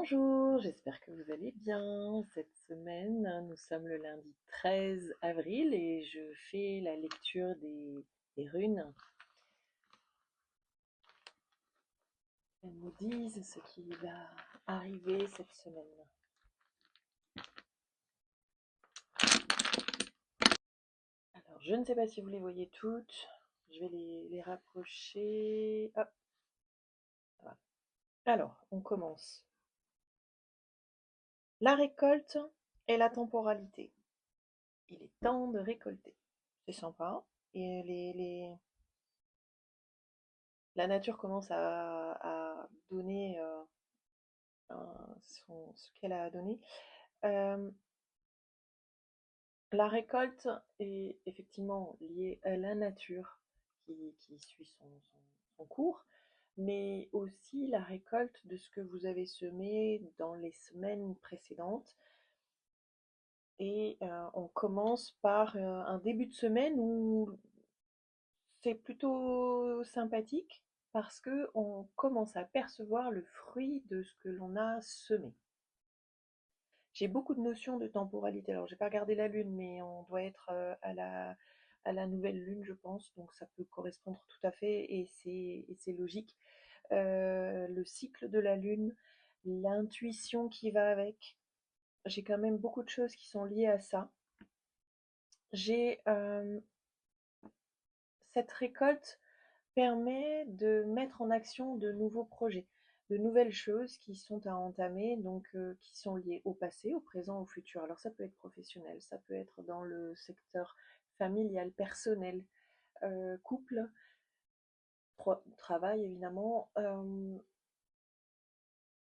Bonjour, j'espère que vous allez bien. Cette semaine, nous sommes le lundi 13 avril et je fais la lecture des runes. Elles nous disent ce qui va arriver cette semaine. Alors, je ne sais pas si vous les voyez toutes. Je vais les rapprocher. Hop, voilà. Alors, on commence. La récolte et la temporalité. Il est temps de récolter. C'est sympa. Et la nature commence à donner ce qu'elle a donné. Euh, la récolte est effectivement liée à la nature qui suit son cours, mais aussi la récolte de ce que vous avez semé dans les semaines précédentes. Et on commence par un début de semaine où c'est plutôt sympathique parce que on commence à percevoir le fruit de ce que l'on a semé. J'ai beaucoup de notions de temporalité. Alors, j'ai pas regardé la lune, mais on doit être à la nouvelle lune, je pense. Donc, ça peut correspondre tout à fait et c'est logique. Le cycle de la lune, l'intuition qui va avec. J'ai quand même beaucoup de choses qui sont liées à ça. J'ai cette récolte permet de mettre en action de nouveaux projets, de nouvelles choses qui sont à entamer, donc qui sont liées au passé, au présent, au futur. Alors ça peut être professionnel, ça peut être dans le secteur familial, personnel, couple, travail évidemment.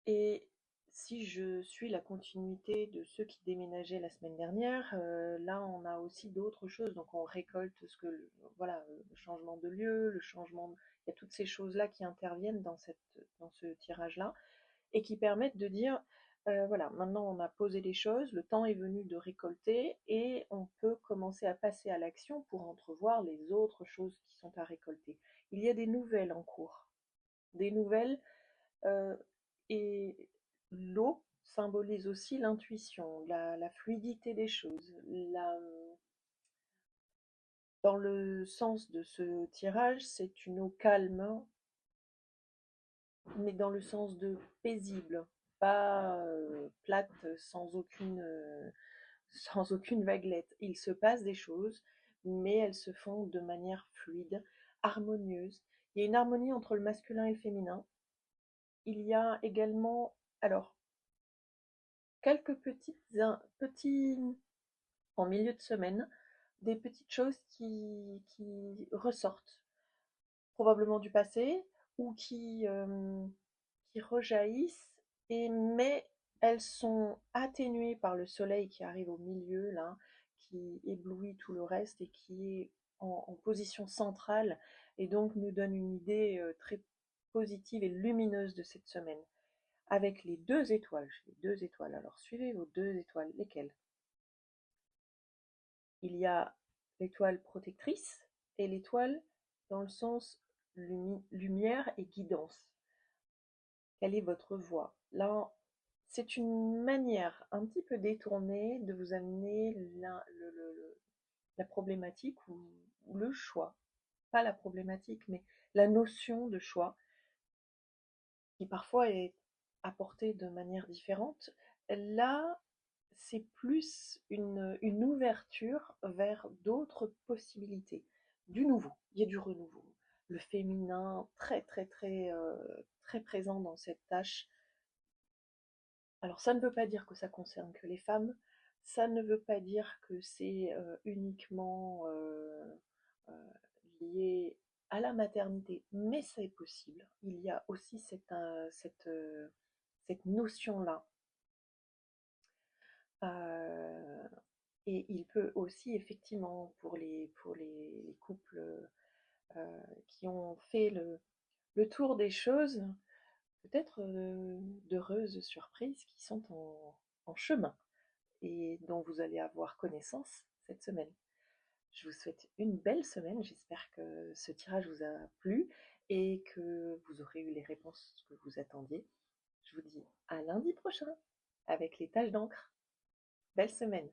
Et si je suis la continuité de ceux qui déménageaient la semaine dernière, là on a aussi d'autres choses. Donc on récolte voilà, le changement de lieu, le changement. Il y a toutes ces choses-là qui interviennent dans ce tirage-là et qui permettent de dire, voilà, maintenant on a posé les choses, le temps est venu de récolter et on peut commencer à passer à l'action pour entrevoir les autres choses qui sont à récolter. Il y a des nouvelles en cours, des nouvelles euh, et l'eau symbolise aussi l'intuition, la fluidité des choses. Dans le sens de ce tirage, c'est une eau calme, mais dans le sens de paisible, pas plate, sans aucune vaguelette. Il se passe des choses, mais elles se font de manière fluide, harmonieuse. Il y a une harmonie entre le masculin et le féminin. Il y a également, alors, quelques petits, en milieu de semaine, des petites choses qui ressortent, probablement du passé, ou qui rejaillissent, mais elles sont atténuées par le soleil qui arrive au milieu, là, qui éblouit tout le reste et qui est en position centrale, et donc nous donne une idée très positive et lumineuse de cette semaine. Avec les deux étoiles, j'ai les deux étoiles, alors suivez vos deux étoiles, lesquelles? Il y a l'étoile protectrice et l'étoile dans le sens lumière et guidance. Quelle est votre voie? Là, c'est une manière un petit peu détournée de vous amener la problématique ou le choix. Pas la problématique, mais la notion de choix qui parfois est apportée de manière différente. Là, c'est plus une ouverture vers d'autres possibilités, du nouveau. Il y a du renouveau. Le féminin très très très très présent dans cette tâche. Alors ça ne veut pas dire que ça concerne que les femmes, ça ne veut pas dire que c'est uniquement euh, lié à la maternité, mais c'est possible. Il y a aussi cette notion-là. Euh, et il peut aussi, effectivement, pour les couples qui ont fait le tour des choses, peut-être d'heureuses surprises qui sont en chemin et dont vous allez avoir connaissance cette semaine. Je vous souhaite une belle semaine, j'espère que ce tirage vous a plu et que vous aurez eu les réponses que vous attendiez. Je vous dis à lundi prochain avec les tâches d'encre. Belle semaine!